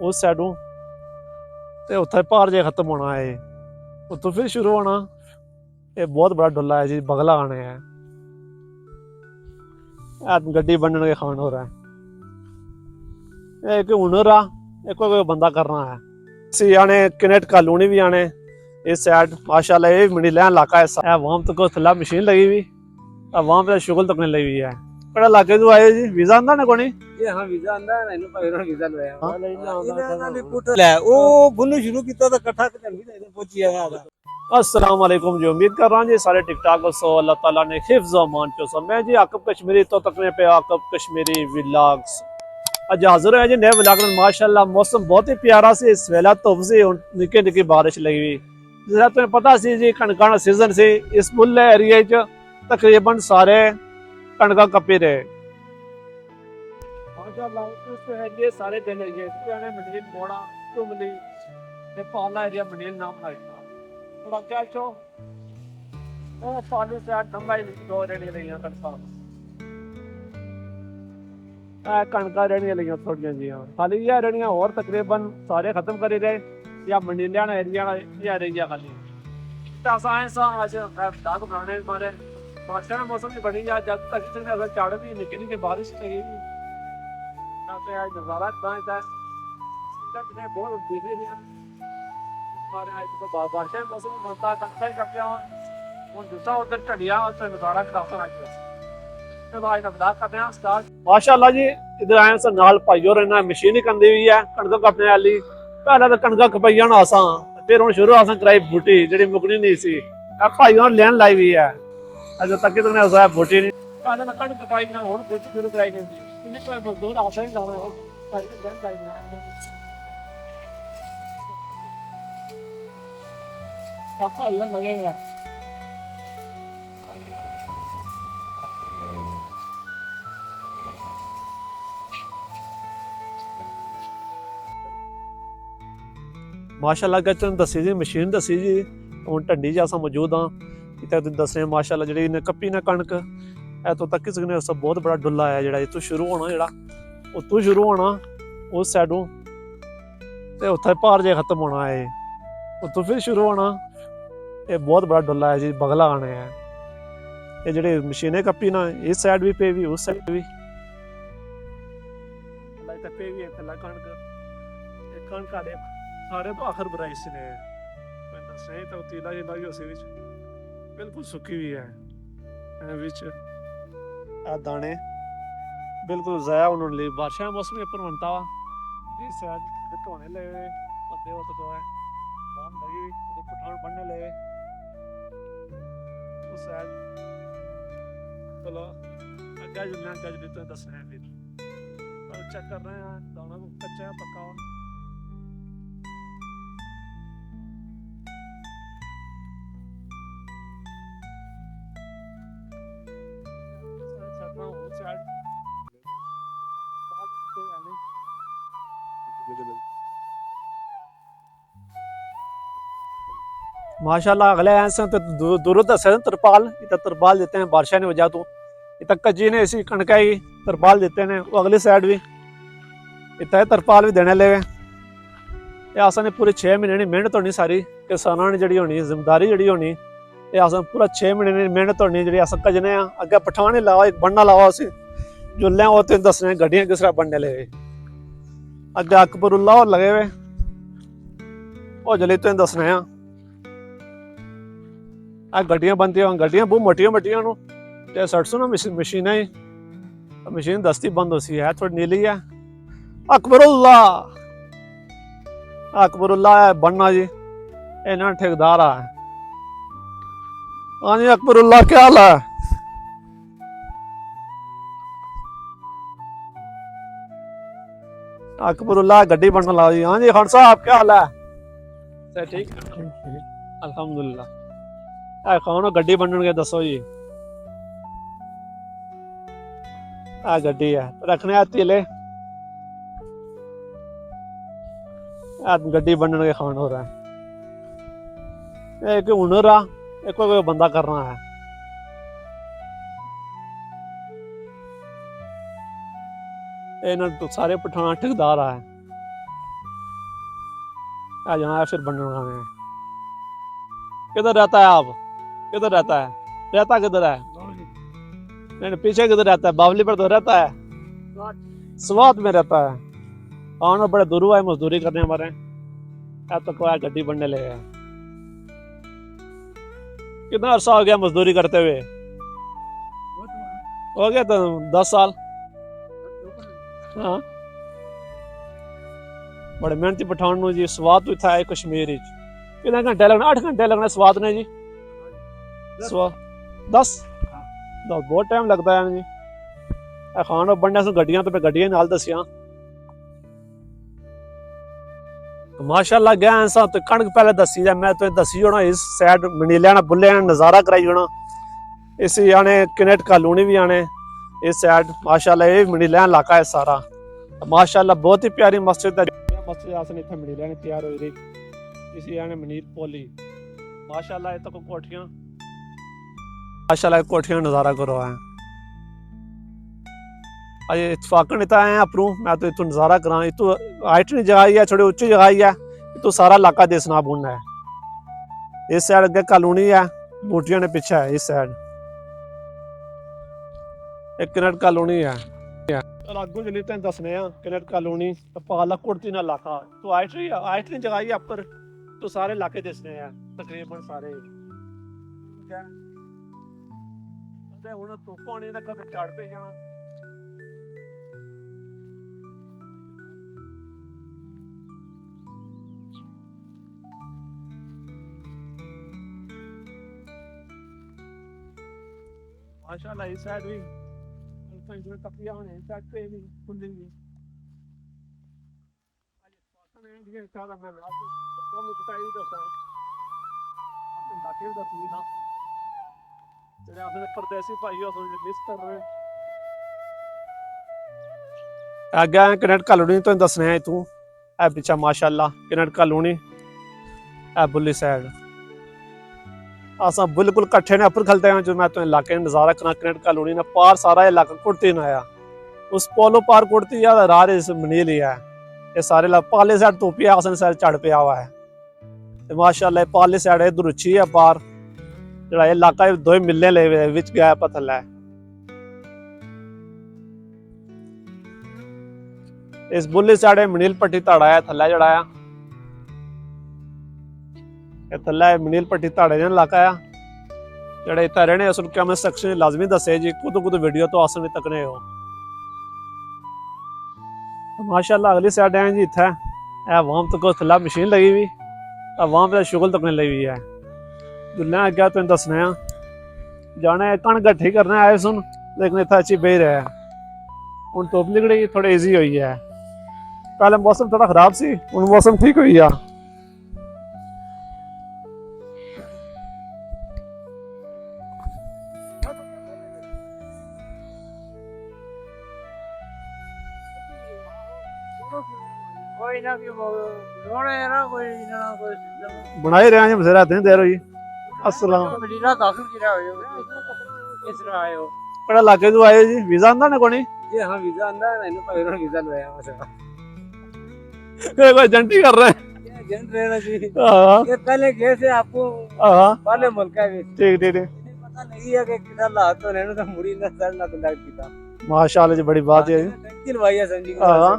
उस साइडों ते उत्थे भार जे खत्म होना है, उत्थों फिर शुरू होना। ये बहुत बड़ा डुला है जी, बगला आने है, गड्डी बनने के खान हो रहा है। एक हुनर आ, एक कोई बंदा करना है। सी आने कनेक्ट कॉलोनी भी आने इस साइड माशाल्लाह, ये मंडी लैन इलाका है। वहां तक थल्ला मशीन लगी हुई, वहां पे शुगल तकने लगी हुई है। ਕਿਹੜਾ ਇਲਾਕੇ ਤੋਂ ਆਏ ਜੀ? ਵੀਜ਼ਾ ਆਂਦਾ ਨਾ ਕੋਣੀ? ਇਹ ਹਾਂ ਵੀਜ਼ਾ ਆਂਦਾ ਇਹਨੂੰ ਭਾਵੇਂ ਵੀਜ਼ਾ ਲਵਾਇਆ ਹਾਂ। ਇਹਨਾਂ ਨੇ ਪੁੱਟ ਲੈ ਉਹ ਗੁੰਨੂ ਸ਼ੁਰੂ ਕੀਤਾ ਤਾਂ ਇਕੱਠਾ ਚੰਗੀ ਤੇ ਪਹੁੰਚੀ ਆਇਆ ਆਦਾ। अस्सलाम वालेकुम जी, उम्मीद कर रहा हूँ जी सारे ठीक ठाक हो। सो अल्लाह ताला ने हिफ्ज़ व अमान चो सब। मैं जी आकब कश्मीरी तो तकने पे आकब कश्मीरी व्लॉग्स अज हाजिर है जी नए व्लॉग में। माशाल्लाह मौसम बहुत ही प्यारा सी, इस वेला धुप सी, निक्की निक्की बारिश लगी हुई। जिस तुम्हें पता सी जी कणकां दा सीजन सी, इस मुल्ले एरिया च तकरीबन सारे कणकां कप्पी रहे। माशाल्लाह इस एरिया सारे दिन एरिया मंडी मोड़ा चुमली ते पाला एरिया मंडी नाम है। थोड़ा क्या चो ओ पानी से आठ नंबर दो रेडी रही कणका कणका रेडियां लगियां थोड़ियां जी। खाली ये रेडियां और तकरीबन सारे खत्म करी रहे या मंडी लेना एरिया या रही खाली आज दाग बनाने मारे बारिश का मौसम भी बनी जा जब तक चाड़ भी निकली के बारिश लगी आज नजारा बहुत बिजी बारिश मौसम बनता कप्या हूँ दूसरा उधर चढ़िया नजारा माशाल्लाह जी। इधर आए से नाल भाईओ रहना मशीन ही कंदी हुई है कणक कपने वाली। पहले तो कणक कपाइया ना आसा, फिर हम शुरू आसा कराई बूटी जी मुकनी नहीं सी, भाईओ लैन लाई हुई है अजे तक तो बूटी नहीं। पहले तो कणक कपाई ना हुण बूटी शुरू कराई नहीं मजदूर आसा ही जाना लगेगा। माशाल्लाह तुम दसी जी मशीन दसी जी हूँ ढंडी च अस मौजूद हाँ। इतने दसने माशाल्लाह जी ने कप्पी ने कणक इतों तक सकने बहुत बड़ा डुला है जो इतों शुरू होना, जोड़ा उतों शुरू होना उस साइडों तो उत्थे भार जे खत्म होना है, उतों फिर शुरू होना। ये बहुत बड़ा डुला है जी, बगला आने है। ये जेडे मशीनें कप्पी ना इस साइड भी पे भी उस साइड भी पे भी कणक सारे भाखर बुराई से ने तो तीला जी लगी उस बिल्कुल सुखी हुई है विच दाने बिल्कुल ज़ाया उन्होंने बारिश मौसम पर बनता वा इस साइड ढोने लगे बंदे वो तो है काम लगी हुई पठान बनने लगे उस साइड। चलो अग्गा जुलना अग्गा जुली तो दस रहे हैं फिर चेक कर रहे हैं दाना को कच्चा है पक्का हो। माशाल्लाह अगले ऐसे तो दूर दसे तरपाल इतना तरपाल देते हैं बारिश ने वजह तो इतना कच्ची ने इसी कणका ही तरपाल देते हैं। वो अगली साइड भी इतना तरपाल भी देने लगे। असा ने पूरे 6 महीने की मेहनत होनी सारी किसानों ने जी होनी जिम्मेदारी जी होनी ये अस पूरा 6 महीने की मेहनत होनी जी अस कजने अगे पठान ही लावा एक बनना लावा उसे जुल्ले वो तो दसने गड्डियां किस तरह बनने लगे अगे अकबरुल्ला और लगे हुए वो जली तो दसने गड्डियां बनती गड्डियां बहुत मोटिया मोटिया सड़सों ना मशीन ही मशीन दस्ती बंद होती है थोड़ी नीली है। अकबरुल्ला अकबरुल्ला है बनना जी इन्होंने ठेकेदार है। हाँ जी अकबरुल्ला क्या हाल है? अकबरुल्ला गड्डी बनने लगा जी। हाँ जी खान साहब क्या हाल है? ठीक अल्हम्दुलिल्लाह। खाओ गड्डी बनने के दसो जी आ गड्डी है रखने तीले गड्डी बनने के खान हो रहा है। एक हुनर आ, एक कोई बंदा करना है। इन्होंने तो सारे पठान ठेकेदार आए आ जाना है फिर बनने लगाने हैं। किधर रहता है आप? किधर रहता है? रहता किधर है? नहीं पीछे किधर रहता है? बावली पर तो रहता है, स्वात में रहता है। हाँ ना, बड़े दूर है मजदूरी करने हमारे। अब तो कोई गड्डी बनने लगे हैं। कितना अरसा हो गया मजदूरी करते हुए? हो गया तो 10 साल। हाँ बड़े मेहनती पठान नु जी। स्वाद भी था कश्मीर कितने घंटे लगने? 8 घंटे लगने स्वाद ने जी। स्वाद 10 बहुत टाइम लगता है जी। खाना बनने से गड्डियां तो गड्डियां नाल दसियां। माशाल्लाह गया ऐसा तो कणक पहले दसी जा। मैं तो दसी होना इस साइड मनीलिया ना बुल्ले नजारा कराई होना। इस आने कनेट कॉलोनी भी आने इस साइड। माशाल्लाह ये मनीलिया इलाका है सारा। माशाल्लाह बहुत ही प्यारी मस्जिद है। मस्जिद आसन इतने मनीलिया ने तैयार हो रही। इसी आने मनीर पोली। माशाल्लाह ये तो कोठियां, माशाल्लाह कोठियां नजारा करो है। अजे इतफाकन इतना है अपरू मैं तो इतु नजारा करा। इतु हाइट नहीं जगह है, थोड़ी उच्ची जगह है। इतु सारा इलाका देसना बुनना है। इस साइड अगे कॉलोनी है, बूटियां ने पीछे है। इस साइड एक कनेट कॉलोनी है। अगू जली तेन दसने कनेट कॉलोनी पाला कुड़ती ना इलाका। तो हाइट नहीं जगह है पर तो सारे इलाके दसने हैं तकरीबन सारे। हुण धुप्प होनी ते कदे चढ़ पे जाना। माशाल्लाह इस साइड भी तकिया होने इस साइड पे भी खुली हुई। परदेसी भाई मिस कर रहे अगे कनेट कॉलोनी तो दसने हैं तू है पिछा। माशाल्लाह कनेट कॉलोनी है बुल्ली साइड। असा बिल्कुल कट्ठे ने अपर खलते हैं जो मैं तो इलाके नजारा करा। कनेट कॉलोनी ने पार सारा इलाका कुड़ती ना आया। उस पोलो पार कुड़ती या रार इस मनील ही है। ये सारे पाले साइड तोपी आसन साइड चढ़ पे हुआ है। माशाल्लाह पाले साइड इधर उच्ची है पार जड़ा इलाका दो मिलने ले विच गया पथल है। इस बुल्ली साइड मनील पट्टी ताड़ा है थल्ला जड़ा है। थल्ला मनील पट्टी ताड़े ने इलाका है जड़े इतना रहने असल कमेंट सेक्शन लाजमी दसे जी। कुछ वीडियो तो आसन तकने हो। माशाल्लाह अगली साइड है जी इतना है वहां तो कुछ थल्ला मशीन लगी हुई वहां पे शुगल तकने लगी हुई है। दुल्ला अगे तुम दसने जाने कणक गट्ठी करने आए सुन लेकिन इतना अच्छी बेह रहा है। हूँ धुप निकली थोड़ी ईजी हुई है। पहले मौसम थोड़ा खराब सी हूँ मौसम ठीक हुई है। कोई ना ना कोई बनाई रहे हैं बसेरा दिन देर हुई। अस्सलाम मदीना दाखिल किया हो इस तरह आए हो कड़ा लाके तो आए जी। वीजा आंदा ने कोनी? जी हां वीजा आंदा है। मैंने पहले वीजा लया मसला कोई एजेंटी कर रहे हैं। एजेंट रहना जी। हां ये पहले गए थे आपको हां पहले मुल्क है। ठीक ठीक पता नहीं है कि कितना लात तो रहने तो मुड़ी ना सर ना तो लग था। माशाल्लाह जी बड़ी बात है। टंकी लवाई है समझी हां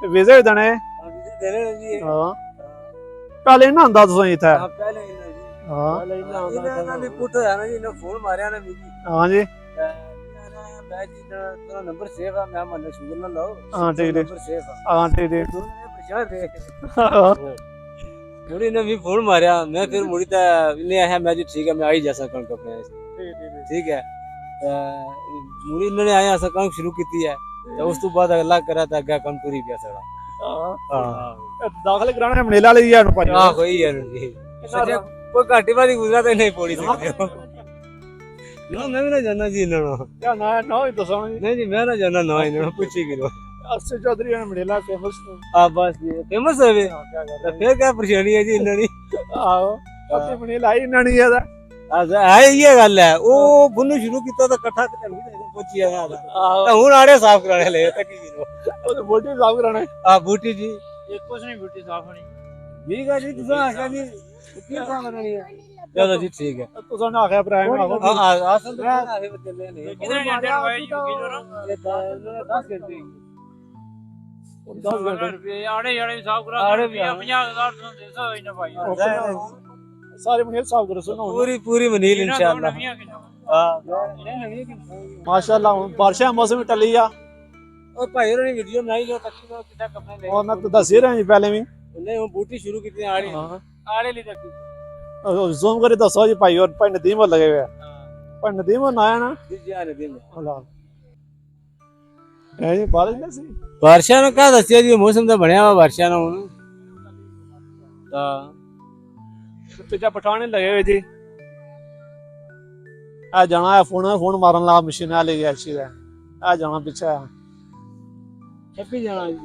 वीजा भी देने वीजा दे रहे जी। हां पहले ना आंदा तुसा इथे? हां पहले इना जी। हां पहले इना आंदा ना रिपोर्ट है ना जी ने फोन मारया ना मिली। हां जी मैं जी तेरा नंबर सेव है मैं मन शुगर ना लाओ। हां ठीक नंबर सेव है। हां ठीक परेशान थे। हां मुड़ी ने भी फोन मारया मैं फिर मुड़ी ता ने आया मैं जी ठीक है मैं आई जा सकन कपड़े ठीक है। मुड़ी ने आया ऐसा काम शुरू कीती है तो उस तो बाद अगला करा था अगे काम पूरी गया सारा। हां दाखिल कराना है मनीला ले जान भाई। हां कोई है जी कोई घाटी वाली गुजरा तो नहीं पड़ी सकते ना मैं भी ना जाना जी ना क्या ना ना ही दसो नहीं जी मैं ना जाना ना इन्होंने पूछी करो। अस्से चौधरी ने मनीला फेमस हां बस ये फेमस है वे तो फिर क्या परेशानी है जी इन्होंने। आओ अस्से मनीला ही नणी है है ये गल है वो बुनू शुरू किया तो इकट्ठा कर पहुंची है तो हुन आड़े साफ कराने ले तक की वो बूटी साफ कराने। हां बूटी जी ये कुछ नहीं बूटी साफ होनी ठीक है जी तुसा आखा जी की काम करनी है चलो जी ठीक है ਤੁਸੀਂ ਨੇ ਆਖਿਆ ਪ੍ਰਾਈਮ ਆਖੋ हां आसन तो आखे चले नहीं कितने घंटे हुए जी किलो ना 10 घंटे 10 घंटे रुपए आड़े आड़े हिसाब करा आड़े 50,000 तो देसो इने भाई ਸਾਰੇ ਮਹੀਨੇ ਹਿਸਾਬ ਕਰੋ ਸੁਣੋ पूरी पूरी मनील इंशाल्लाह हां ਮਾਸ਼ਾਅੱਲਾ ਹੁਣ ਬਾਰਿਸ਼ਾਂ ਦਾ ਮੌਸਮ ਟੱਲੀ ਆ और भाई ने वीडियो बनाई जो तक कितना कपड़े ले ਉਹ ਮੈਂ ਤਾਂ ਦੱਸ ਹੀ ਰਿਹਾ ਜੀ ਪਹਿਲੇ ਵੀ ਉਹਨੇ ਉਹ ਬੂਟੀ ਸ਼ੁਰੂ ਕੀਤੀ ਆੜੀ ਆੜੇ ਲਈ ਤੱਕ ਜ਼ੂਮ ਕਰੀ ਦੱਸੋ ਜੀ ਭਾਈ ਔਰ ਭਾਈ ਨਦੀਮ ਵੱਲ ਲਗੇ ਹੋਏ ਆ ਭਾਈ ਨਦੀਮ ਨਾ ਆਇਆ ਨਾ ਜੀ ਆ ਨਦੀਮ ਹਲਾ ਇਹ ਜੀ ਬਾਰਿਸ਼ ਨਹੀਂ ਸੀ ਬਾਰਿਸ਼ਾਂ ਨੂੰ ਕਾ ਦੱਸਿਆ ਜੀ ਮੌਸਮ ਤਾਂ ਬਣਿਆ ਵਾ ਬਾਰਿਸ਼ਾਂ ਨੂੰ ਹੁਣ ਤਾਂ ਪਿੱਛੇ ਪਠਾਣੇ ਲਗੇ ਹੋਏ ਜੀ ਆ ਜਾਣਾ ਹੈ ਫੋਨ ਮਾਰਨ ਲਾ ਮਸ਼ੀਨ ਆ ਲੈ ਗਿਆ ਅੱਛੀ ਦਾ ਆ ਜਾਣਾ ਪਿੱਛੇ ਛੱਪੀ ਜਾਣਾ ਜੀ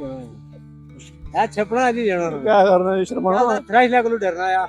ਹੈ ਛਪਣਾ ਜੀ ਜਾਣਾ ਕੀ ਕਰਨਾ ਸ਼ਰਮਾਣਾ ਥਰਾਈ ਲੱਗ ਨੂੰ ਡਰਨਾ ਆ